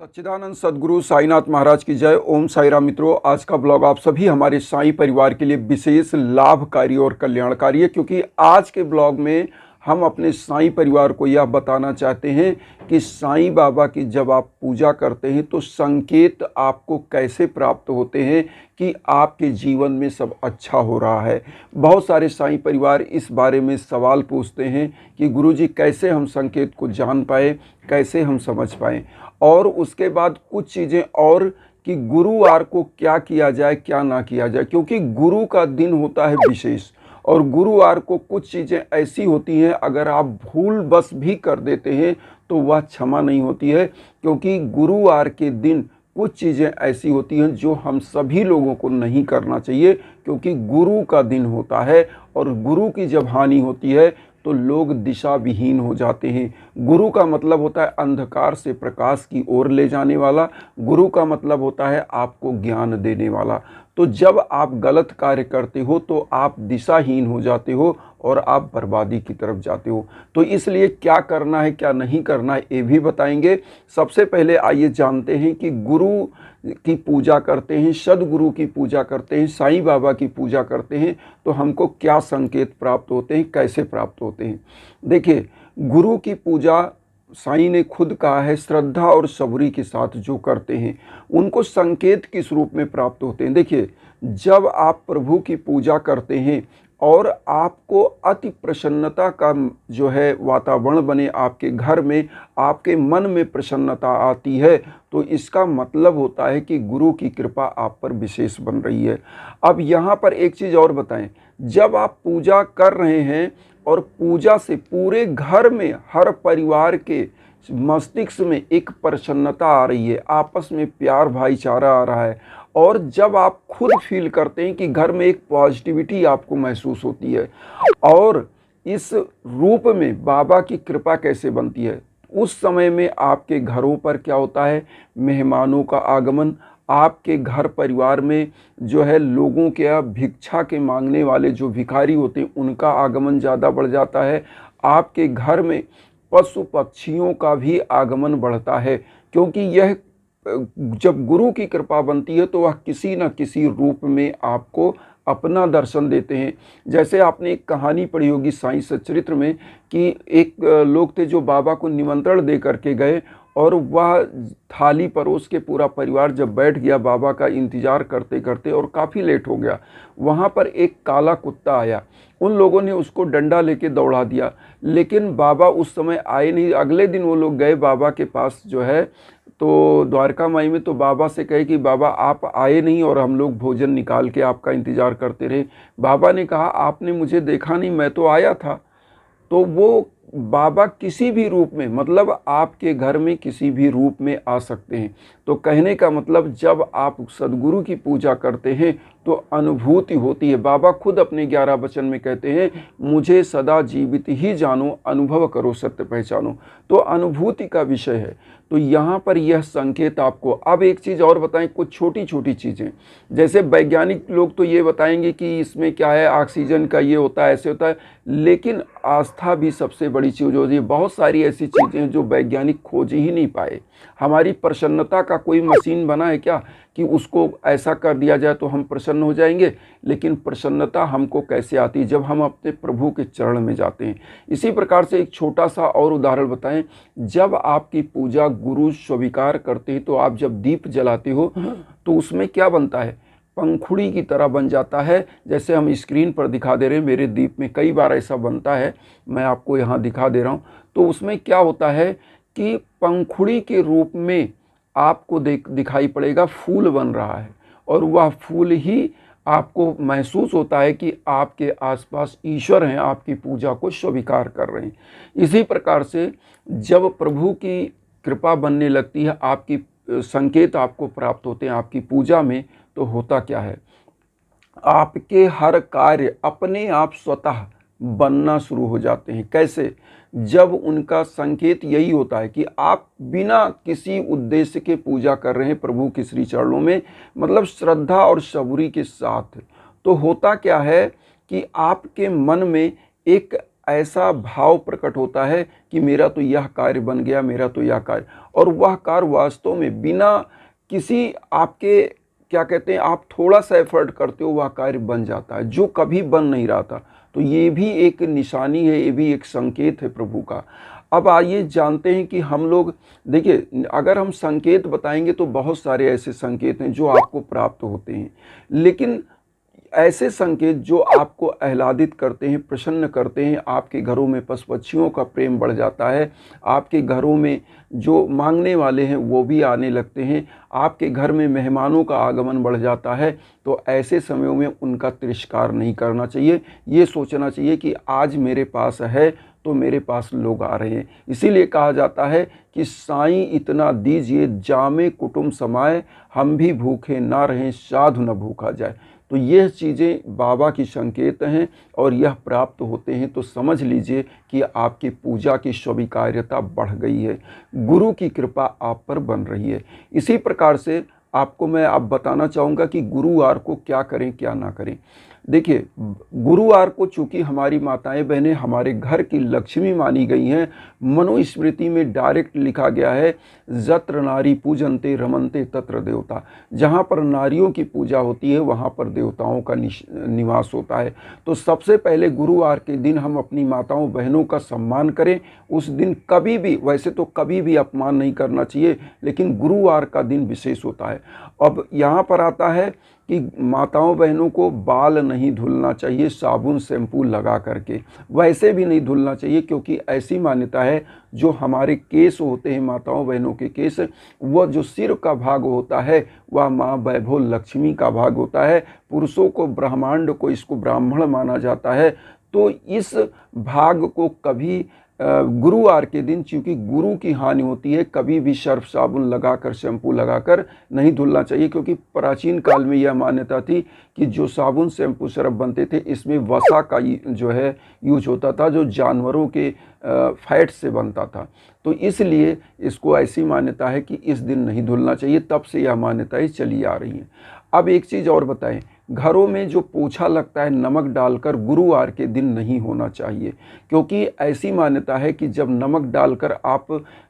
सच्चिदानंद सद्गुरु साईनाथ महाराज की जय। ओम साई राम। मित्रों, आज का ब्लॉग आप सभी हमारे साईं परिवार के लिए विशेष लाभकारी और कल्याणकारी है, क्योंकि आज के ब्लॉग में हम अपने साईं परिवार को यह बताना चाहते हैं कि साईं बाबा की जब आप पूजा करते हैं तो संकेत आपको कैसे प्राप्त होते हैं कि आपके जीवन में सब अच्छा हो रहा है। बहुत सारे साईं परिवार इस बारे में सवाल पूछते हैं कि गुरुजी कैसे हम संकेत को जान पाए, कैसे हम समझ पाएँ। और उसके बाद कुछ चीज़ें और कि गुरुवार को क्या किया जाए क्या ना किया जाए, क्योंकि गुरु का दिन होता है विशेष। और गुरुवार को कुछ चीज़ें ऐसी होती हैं अगर आप भूल बस भी कर देते हैं तो वह क्षमा नहीं होती है, क्योंकि गुरुवार के दिन कुछ चीज़ें ऐसी होती हैं जो हम सभी लोगों को नहीं करना चाहिए, क्योंकि गुरु का दिन होता है। और गुरु की जब हानि होती है तो लोग दिशा विहीन हो जाते हैं। गुरु का मतलब होता है अंधकार से प्रकाश की ओर ले जाने वाला। गुरु का मतलब होता है आपको ज्ञान देने वाला। तो जब आप गलत कार्य करते हो तो आप दिशाहीन हो जाते हो और आप बर्बादी की तरफ जाते हो। तो इसलिए क्या करना है क्या नहीं करना है ये भी बताएंगे। सबसे पहले आइए जानते हैं कि गुरु की पूजा करते हैं, सदगुरु की पूजा करते हैं, साईं बाबा की पूजा करते हैं तो हमको क्या संकेत प्राप्त होते हैं, कैसे प्राप्त होते हैं। देखिए, गुरु की पूजा साईं ने खुद कहा है श्रद्धा और सबूरी के साथ जो करते हैं उनको संकेत किस रूप में प्राप्त होते हैं। देखिए, जब आप प्रभु की पूजा करते हैं और आपको अति प्रसन्नता का जो है वातावरण बने आपके घर में, आपके मन में प्रसन्नता आती है, तो इसका मतलब होता है कि गुरु की कृपा आप पर विशेष बन रही है। अब यहाँ पर एक चीज़ और बताएं, जब आप पूजा कर रहे हैं और पूजा से पूरे घर में हर परिवार के मस्तिष्क में एक प्रसन्नता आ रही है, आपस में प्यार भाईचारा आ रहा है, और जब आप खुद फील करते हैं कि घर में एक पॉजिटिविटी आपको महसूस होती है, और इस रूप में बाबा की कृपा कैसे बनती है, उस समय में आपके घरों पर क्या होता है, मेहमानों का आगमन, आपके घर परिवार में जो है लोगों के भिक्षा के मांगने वाले जो भिखारी होते हैं उनका आगमन ज़्यादा बढ़ जाता है। आपके घर में पशु पक्षियों का भी आगमन बढ़ता है, क्योंकि यह जब गुरु की कृपा बनती है तो वह किसी न किसी रूप में आपको अपना दर्शन देते हैं। जैसे आपने एक कहानी पढ़ी होगी साईं सच्चरित्र में कि एक लोग थे जो बाबा को निमंत्रण दे करके गए, और वह थाली परोस के पूरा परिवार जब बैठ गया बाबा का इंतज़ार करते करते और काफ़ी लेट हो गया, वहाँ पर एक काला कुत्ता आया। उन लोगों ने उसको डंडा लेके दौड़ा दिया, लेकिन बाबा उस समय आए नहीं। अगले दिन वो लोग गए बाबा के पास जो है तो द्वारका माई में, तो बाबा से कहे कि बाबा आप आए नहीं और हम लोग भोजन निकाल के आपका इंतज़ार करते रहे। बाबा ने कहा आपने मुझे देखा नहीं, मैं तो आया था। तो वो बाबा किसी भी रूप में, मतलब आपके घर में किसी भी रूप में आ सकते हैं। तो कहने का मतलब जब आप सदगुरु की पूजा करते हैं तो अनुभूति होती है। बाबा खुद अपने 11 वचन में कहते हैं मुझे सदा जीवित ही जानो, अनुभव करो सत्य पहचानो। तो अनुभूति का विषय है। तो यहाँ पर यह संकेत आपको। अब एक चीज़ और बताएं, कुछ छोटी छोटी चीज़ें, जैसे वैज्ञानिक लोग तो ये बताएंगे कि इसमें क्या है, ऑक्सीजन का ये होता है, ऐसे होता है, लेकिन आस्था भी सबसे बड़ी चीज़ होती है। बहुत सारी ऐसी चीज़ें हैं जो वैज्ञानिक खोज ही नहीं पाए। हमारी प्रसन्नता का कोई मशीन बना है क्या कि उसको ऐसा कर दिया जाए तो हम प्रसन्न हो जाएंगे? लेकिन प्रसन्नता हमको कैसे आती है? जब हम अपने प्रभु के चरण में जाते हैं। इसी प्रकार से एक छोटा सा और उदाहरण बताएं, जब आपकी पूजा गुरु स्वीकार करते हैं तो आप जब दीप जलाते हो तो उसमें क्या बनता है, पंखुड़ी की तरह बन जाता है। जैसे हम स्क्रीन पर दिखा दे रहे हैं, मेरे दीप में कई बार ऐसा बनता है, मैं आपको यहाँ दिखा दे रहा हूँ। तो उसमें क्या होता है कि पंखुड़ी के रूप में आपको दिखाई पड़ेगा फूल बन रहा है, और वह फूल ही आपको महसूस होता है कि आपके आसपास ईश्वर हैं, आपकी पूजा को स्वीकार कर रहे हैं। इसी प्रकार से जब प्रभु की कृपा बनने लगती है, आपकी संकेत आपको प्राप्त होते हैं आपकी पूजा में, तो होता क्या है, आपके हर कार्य अपने आप स्वतः बनना शुरू हो जाते हैं। कैसे? जब उनका संकेत यही होता है कि आप बिना किसी उद्देश्य के पूजा कर रहे हैं प्रभु के श्री चरणों में, मतलब श्रद्धा और सबूरी के साथ। तो होता क्या है कि आपके मन में एक ऐसा भाव प्रकट होता है कि मेरा तो यह कार्य बन गया, मेरा तो यह कार्य, और वह कार्य वास्तव में बिना किसी आपके क्या कहते हैं, आप थोड़ा सा एफर्ट करते हो वह कार्य बन जाता है जो कभी बन नहीं रहा था। तो ये भी एक निशानी है, ये भी एक संकेत है प्रभु का। अब आइए जानते हैं कि हम लोग, देखिए अगर हम संकेत बताएंगे तो बहुत सारे ऐसे संकेत हैं जो आपको प्राप्त होते हैं, लेकिन ऐसे संकेत जो आपको आह्लादित करते हैं, प्रसन्न करते हैं, आपके घरों में पशु पक्षियों का प्रेम बढ़ जाता है, आपके घरों में जो मांगने वाले हैं वो भी आने लगते हैं, आपके घर में मेहमानों का आगमन बढ़ जाता है, तो ऐसे समयों में उनका तिरस्कार नहीं करना चाहिए। ये सोचना चाहिए कि आज मेरे पास है तो मेरे पास लोग आ रहे हैं। इसीलिए कहा जाता है कि साईं इतना दीजिए जामे कुटुंब समाए, हम भी भूखे ना रहें साधु न भूखा जाए। तो यह चीज़ें बाबा की संकेत हैं और यह प्राप्त होते हैं तो समझ लीजिए कि आपकी पूजा की स्वीकार्यता बढ़ गई है, गुरु की कृपा आप पर बन रही है। इसी प्रकार से आपको मैं अब बताना चाहूँगा कि गुरुवार को क्या करें क्या ना करें। देखिए, गुरुवार को चूँकि हमारी माताएं बहनें हमारे घर की लक्ष्मी मानी गई हैं, मनुस्मृति में डायरेक्ट लिखा गया है, जत्र नारी पूजनते रमनते तत्र देवता। जहाँ पर नारियों की पूजा होती है वहाँ पर देवताओं का निवास होता है। तो सबसे पहले गुरुवार के दिन हम अपनी माताओं बहनों का सम्मान करें। उस दिन कभी भी, वैसे तो कभी भी अपमान नहीं करना चाहिए, लेकिन गुरुवार का दिन विशेष होता है। अब यहाँ पर आता है कि माताओं बहनों को बाल नहीं धुलना चाहिए साबुन शैम्पू लगा करके, वैसे भी नहीं धुलना चाहिए, क्योंकि ऐसी मान्यता है जो हमारे केस होते हैं, माताओं बहनों के केस, वह जो सिर का भाग होता है वह माँ वैभव लक्ष्मी का भाग होता है। पुरुषों को, ब्रह्मांड को, इसको ब्राह्मण माना जाता है। तो इस भाग को कभी गुरुवार के दिन, चूँकि गुरु की हानि होती है, कभी भी सर्फ साबुन लगाकर, शैम्पू लगाकर नहीं धुलना चाहिए, क्योंकि प्राचीन काल में यह मान्यता थी कि जो साबुन शैम्पू सर्फ बनते थे इसमें वसा का जो है यूज होता था, जो जानवरों के फैट से बनता था। तो इसलिए इसको ऐसी मान्यता है कि इस दिन नहीं धुलना चाहिए, तब से यह मान्यताएं चली आ रही हैं। अब एक चीज़ और बताएं, घरों में जो पोछा लगता है नमक डालकर, गुरुवार के दिन नहीं होना चाहिए, क्योंकि ऐसी मान्यता है कि जब नमक डालकर आप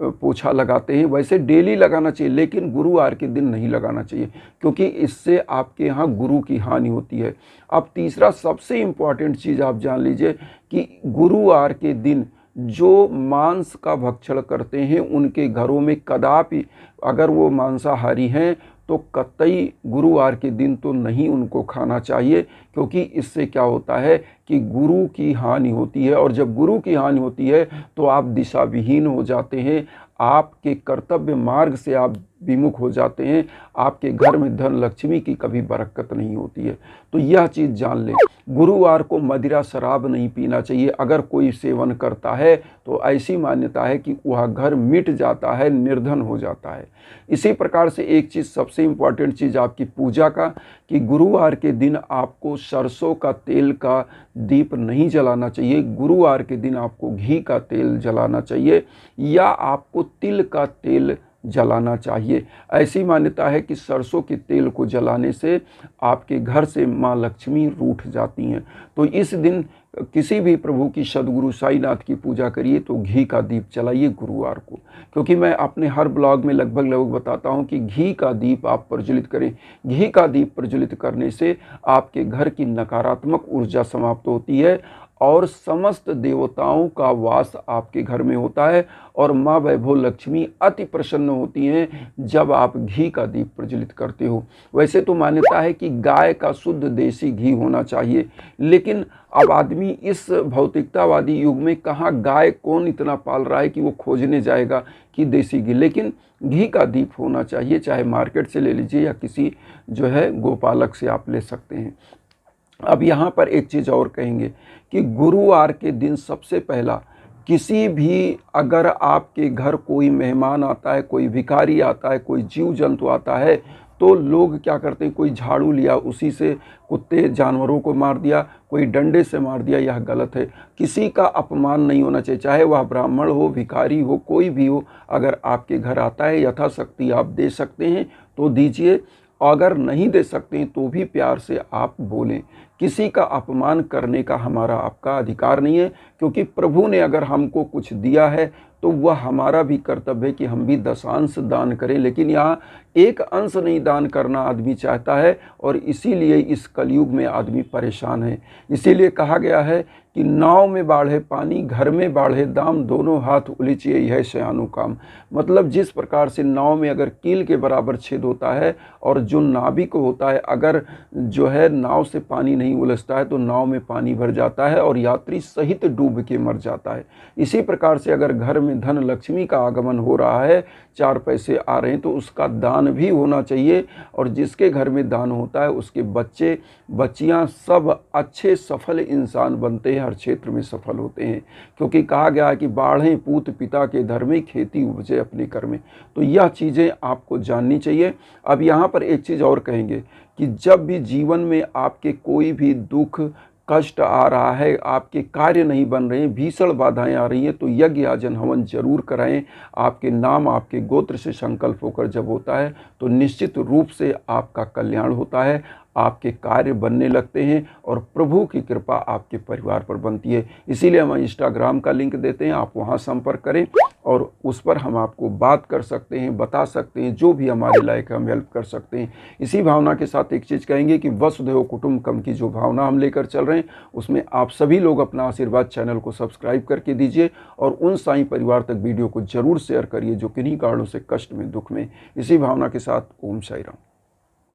पोछा लगाते हैं, वैसे डेली लगाना चाहिए लेकिन गुरुवार के दिन नहीं लगाना चाहिए, क्योंकि इससे आपके यहाँ गुरु की हानि होती है। अब तीसरा सबसे इम्पॉर्टेंट चीज़ आप जान लीजिए कि गुरुवार के दिन जो मांस का भक्षण करते हैं उनके घरों में कदापि, अगर वो मांसाहारी हैं तो कतई गुरुवार के दिन तो नहीं उनको खाना चाहिए, क्योंकि इससे क्या होता है कि गुरु की हानि होती है, और जब गुरु की हानि होती है तो आप दिशा विहीन हो जाते हैं, आपके कर्तव्य मार्ग से आप विमुख हो जाते हैं, आपके घर में धन लक्ष्मी की कभी बरकत नहीं होती है। तो यह चीज़ जान लें। गुरुवार को मदिरा शराब नहीं पीना चाहिए, अगर कोई सेवन करता है तो ऐसी मान्यता है कि वह घर मिट जाता है, निर्धन हो जाता है। इसी प्रकार से एक चीज़ सबसे इम्पॉर्टेंट चीज़ आपकी पूजा का, कि गुरुवार के दिन आपको सरसों का तेल का दीप नहीं जलाना चाहिए, गुरुवार के दिन आपको घी का तेल जलाना चाहिए या आपको तिल का तेल जलाना चाहिए। ऐसी मान्यता है कि सरसों के तेल को जलाने से आपके घर से माँ लक्ष्मी रूठ जाती हैं। तो इस दिन किसी भी प्रभु की, सदगुरु साईनाथ की पूजा करिए तो घी का दीप जलाइए गुरुवार को, क्योंकि मैं अपने हर ब्लॉग में लगभग बताता हूँ कि घी का दीप आप प्रज्वलित करें। घी का दीप प्रज्वलित करने से आपके घर की नकारात्मक ऊर्जा समाप्त होती है और समस्त देवताओं का वास आपके घर में होता है, और माँ वैभव लक्ष्मी अति प्रसन्न होती हैं जब आप घी का दीप प्रज्वलित करते हो। वैसे तो मान्यता है कि गाय का शुद्ध देसी घी होना चाहिए, लेकिन अब आदमी इस भौतिकतावादी युग में कहाँ गाय कौन इतना पाल रहा है कि वो खोजने जाएगा कि देसी घी, लेकिन घी का दीप होना चाहिए, चाहे मार्केट से ले लीजिए या किसी जो है गोपालक से आप ले सकते हैं। अब यहाँ पर एक चीज़ और कहेंगे कि गुरुवार के दिन सबसे पहला, किसी भी, अगर आपके घर कोई मेहमान आता है, कोई भिखारी आता है, कोई जीव जंतु आता है, तो लोग क्या करते हैं, कोई झाड़ू लिया उसी से कुत्ते जानवरों को मार दिया, कोई डंडे से मार दिया, यह गलत है। किसी का अपमान नहीं होना चाहिए, चाहे वह ब्राह्मण हो, भिखारी हो, कोई भी हो। अगर आपके घर आता है, यथाशक्ति आप दे सकते हैं तो दीजिए। अगर नहीं दे सकते हैं तो भी प्यार से आप बोलें। किसी का अपमान करने का हमारा आपका अधिकार नहीं है, क्योंकि प्रभु ने अगर हमको कुछ दिया है तो वह हमारा भी कर्तव्य है कि हम भी दशांश दान करें। लेकिन यहाँ एक अंश नहीं दान करना आदमी चाहता है, और इसीलिए इस कलयुग में आदमी परेशान है। इसीलिए कहा गया है कि नाव में बाढ़े पानी, घर में बाढ़े दाम, दोनों हाथ उलीचिए यह सयानु काम। मतलब जिस प्रकार से नाव में अगर कील के बराबर छेद होता है और जो नाविक होता है अगर जो है नाव से पानी नहीं उलझता है तो नाव में पानी भर जाता है और यात्री सहित डूब के मर जाता है। इसी प्रकार से अगर घर में धन लक्ष्मी का आगमन हो रहा है, 4 पैसे आ रहे हैं, तो उसका दान भी होना चाहिए। और जिसके घर में दान होता है उसके बच्चे बच्चियां सब अच्छे सफल इंसान बनते हैं, हर क्षेत्र में सफल होते हैं। क्योंकि कहा गया है कि बाढ़ें पूत पिता के धर में, खेती उपजे अपने कर में। तो यह चीज़ें आपको जाननी चाहिए। अब यहाँ पर एक चीज़ और कहेंगे कि जब भी जीवन में आपके कोई भी दुख कष्ट आ रहा है, आपके कार्य नहीं बन रहे हैं, भीषण बाधाएं आ रही हैं, तो यज्ञ याजन हवन जरूर कराएं। आपके नाम आपके गोत्र से संकल्प होकर जब होता है तो निश्चित रूप से आपका कल्याण होता है, आपके कार्य बनने लगते हैं और प्रभु की कृपा आपके परिवार पर बनती है। इसीलिए हम इंस्टाग्राम का लिंक देते हैं, आप वहां संपर्क करें और उस पर हम आपको बात कर सकते हैं, बता सकते हैं, जो भी हमारे लायक हम हेल्प कर सकते हैं। इसी भावना के साथ एक चीज़ कहेंगे कि वसुधैव कुटुंबकम की जो भावना हम लेकर चल रहे हैं उसमें आप सभी लोग अपना आशीर्वाद चैनल को सब्सक्राइब करके दीजिए और उन साईं परिवार तक वीडियो को जरूर शेयर करिए जो किन्हीं कारणों से कष्ट में, दुख में। इसी भावना के साथ ओम साई राम।